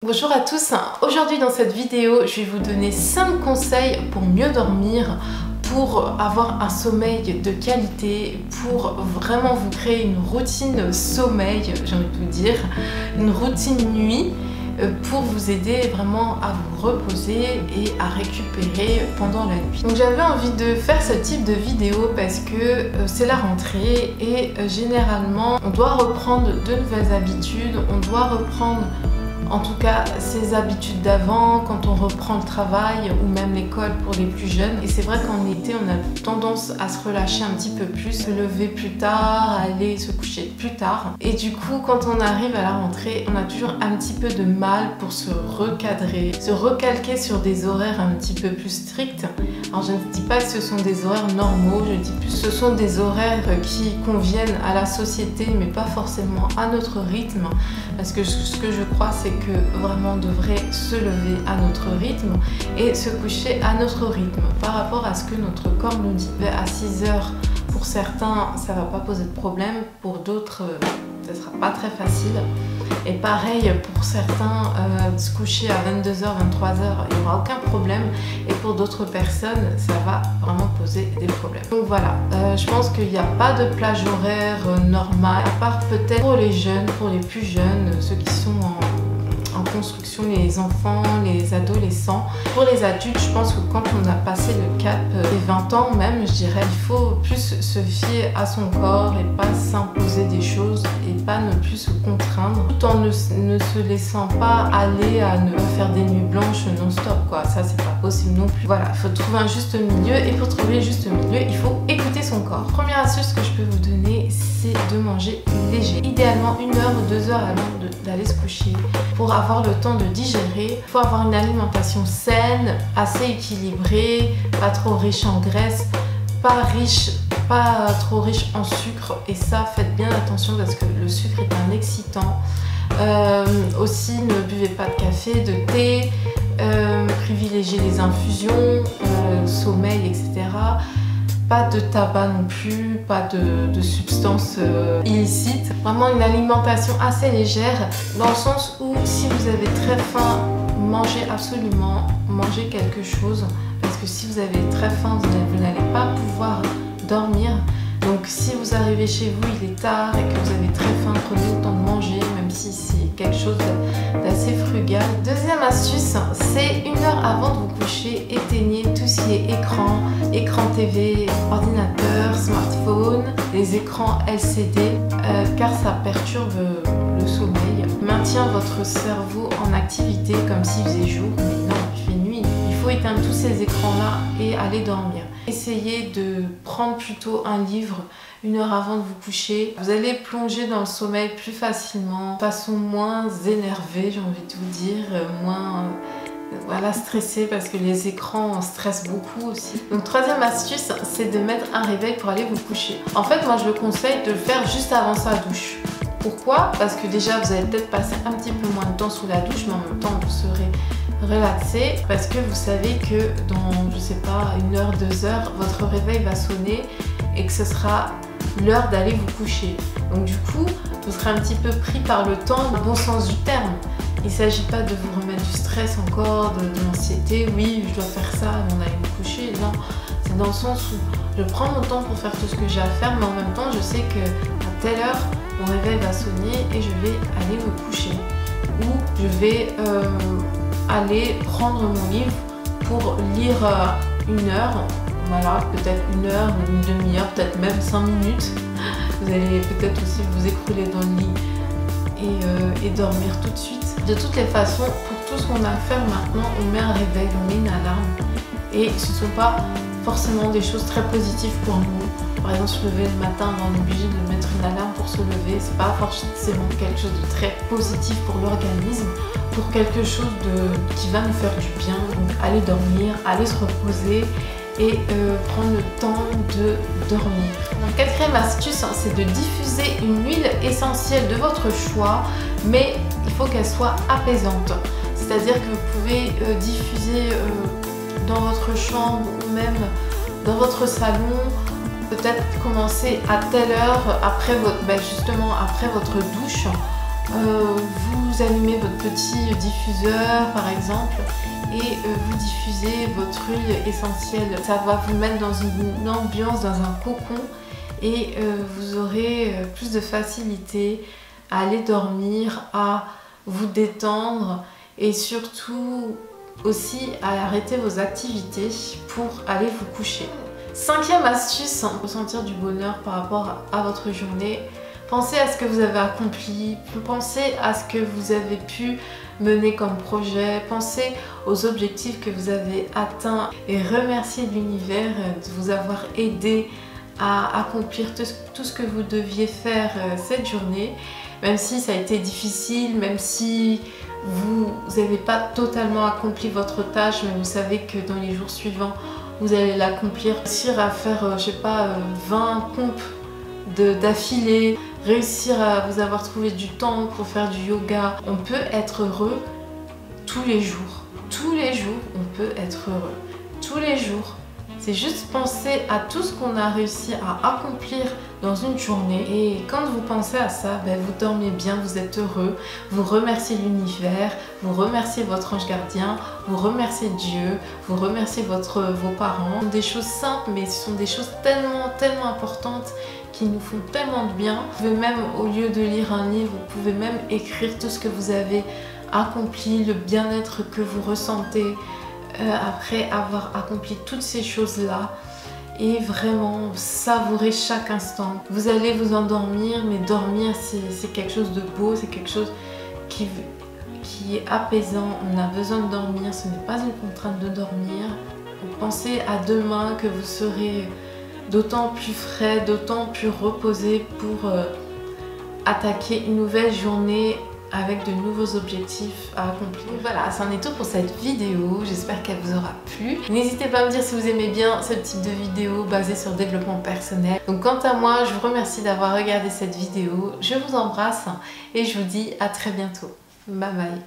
Bonjour à tous, aujourd'hui dans cette vidéo je vais vous donner 5 conseils pour mieux dormir, pour avoir un sommeil de qualité, pour vraiment vous créer une routine sommeil, j'ai envie de vous dire, une routine nuit pour vous aider vraiment à vous reposer et à récupérer pendant la nuit. Donc j'avais envie de faire ce type de vidéo parce que c'est la rentrée et généralement on doit reprendre de nouvelles habitudes, on doit reprendre en tout cas ses habitudes d'avant quand on reprend le travail ou même l'école pour les plus jeunes. Et c'est vrai qu'en été on a tendance à se relâcher un petit peu plus, se lever plus tard, aller se coucher plus tard. Et du coup quand on arrive à la rentrée on a toujours un petit peu de mal pour se recadrer, se recalquer sur des horaires un petit peu plus stricts. Alors je ne dis pas que ce sont des horaires normaux, je dis plus que ce sont des horaires qui conviennent à la société mais pas forcément à notre rythme. Parce que ce que je crois c'est que vraiment on devrait se lever à notre rythme et se coucher à notre rythme par rapport à ce que notre corps nous dit. À 6 heures, pour certains, ça va pas poser de problème, pour d'autres, ça sera pas très facile. Et pareil, pour certains, se coucher à 22h, 23h, il n'y aura aucun problème. Et pour d'autres personnes, ça va vraiment poser des problèmes. Donc voilà, je pense qu'il n'y a pas de plage horaire normale, à part peut-être pour les jeunes, pour les plus jeunes, ceux qui sont en construction, les enfants, les adolescents. Pour les adultes, je pense que quand on a passé le cap des 20 ans même, je dirais, il faut plus se fier à son corps et pas s'imposer des choses et pas ne plus se contraindre tout en ne se laissant pas aller à ne pas faire des nuits blanches non-stop quoi. Ça c'est pas possible non plus. Voilà, il faut trouver un juste milieu et pour trouver le juste milieu, il faut écouter son corps. Première astuce que je peux vous donner, c'est de manger léger. Idéalement 1 heure ou 2 heures avant d'aller se coucher pour avoir le temps de digérer. Il faut avoir une alimentation saine, assez équilibrée, pas trop riche en graisse, pas trop riche en sucre. Et ça, faites bien attention parce que le sucre est un excitant. Aussi, ne buvez pas de café, de thé, privilégiez les infusions, sommeil, etc. Pas de tabac non plus, pas de substances illicites. Vraiment une alimentation assez légère dans le sens où si vous avez très faim, mangez absolument, mangez quelque chose parce que si vous avez très faim, vous n'allez pas pouvoir dormir. Donc si vous arrivez chez vous, il est tard et que vous avez très faim, prenez le temps de manger même si c'est quelque chose d'assez frugal. Deuxième astuce, c'est 1 heure avant de vous coucher, éteignez tout ce qui est écran TV, ordinateur, smartphone, les écrans LCD car ça perturbe le sommeil, maintient votre cerveau en activité comme s'il faisait jour, mais non, il fait nuit. Il faut éteindre tous ces écrans là et aller dormir. Essayez de prendre plutôt un livre 1 heure avant de vous coucher. Vous allez plonger dans le sommeil plus facilement, de façon moins énervée, j'ai envie de vous dire, moins voilà, stressée parce que les écrans stressent beaucoup aussi. Donc troisième astuce, c'est de mettre un réveil pour aller vous coucher. En fait, moi je le conseille de le faire juste avant sa douche. Pourquoi? Parce que déjà vous allez peut-être passer un petit peu moins de temps sous la douche, mais en même temps vous serez relaxé parce que vous savez que dans, je sais pas, 1 heure, 2 heures, votre réveil va sonner et que ce sera l'heure d'aller vous coucher. Donc du coup, vous serez un petit peu pris par le temps, dans le bon sens du terme. Il ne s'agit pas de vous remettre du stress encore, de l'anxiété, oui, je dois faire ça avant d'aller me coucher. Non, c'est dans le sens où je prends mon temps pour faire tout ce que j'ai à faire, mais en même temps, je sais que à telle heure, mon réveil va sonner et je vais aller me coucher. Ou je vais aller prendre mon livre pour lire 1 heure, voilà, peut-être 1 heure, une demi-heure, peut-être même 5 minutes. Vous allez peut-être aussi vous écrouler dans le lit et dormir tout de suite. De toutes les façons, pour tout ce qu'on a à faire maintenant, on met un réveil, on met une alarme et ce ne sont pas forcément des choses très positives pour nous. Par exemple, se lever le matin, on est obligé de mettre une alarme pour se lever, c'est pas forcément quelque chose de très positif pour l'organisme, pour quelque chose qui va nous faire du bien. Donc aller dormir, aller se reposer et prendre le temps de dormir. Donc quatrième astuce, c'est de diffuser une huile essentielle de votre choix, mais il faut qu'elle soit apaisante. C'est-à-dire que vous pouvez diffuser dans votre chambre ou même dans votre salon, peut-être commencer à telle heure après justement après votre douche Vous allumez votre petit diffuseur par exemple et vous diffusez votre huile essentielle. Ça va vous mettre dans une ambiance, dans un cocon et vous aurez plus de facilité à aller dormir, à vous détendre et surtout aussi à arrêter vos activités pour aller vous coucher. Cinquième astuce, ressentir du bonheur par rapport à votre journée. Pensez à ce que vous avez accompli, pensez à ce que vous avez pu mener comme projet, pensez aux objectifs que vous avez atteints et remerciez l'univers de vous avoir aidé à accomplir tout ce que vous deviez faire cette journée, même si ça a été difficile, même si vous n'avez pas totalement accompli votre tâche, mais vous savez que dans les jours suivants, vous allez l'accomplir. Réussir à faire, je sais pas, 20 pompes d'affilée, réussir à vous avoir trouvé du temps pour faire du yoga. On peut être heureux tous les jours. Tous les jours, on peut être heureux. Tous les jours. C'est juste penser à tout ce qu'on a réussi à accomplir dans une journée. Et quand vous pensez à ça, vous dormez bien, vous êtes heureux, vous remerciez l'univers, vous remerciez votre ange gardien, vous remerciez Dieu, vous remerciez vos parents. Ce sont des choses simples, mais ce sont des choses tellement importantes qui nous font tellement de bien. Vous pouvez même, au lieu de lire un livre, vous pouvez même écrire tout ce que vous avez accompli, le bien-être que vous ressentez après avoir accompli toutes ces choses-là. Et vraiment savourer chaque instant. Vous allez vous endormir, mais dormir c'est quelque chose de beau, c'est quelque chose qui est apaisant. On a besoin de dormir, ce n'est pas une contrainte de dormir. Pensez à demain que vous serez d'autant plus frais, d'autant plus reposé pour attaquer une nouvelle journée avec de nouveaux objectifs à accomplir. Voilà, c'en est tout pour cette vidéo. J'espère qu'elle vous aura plu. N'hésitez pas à me dire si vous aimez bien ce type de vidéo basée sur le développement personnel. Donc quant à moi, je vous remercie d'avoir regardé cette vidéo. Je vous embrasse et je vous dis à très bientôt. Bye bye.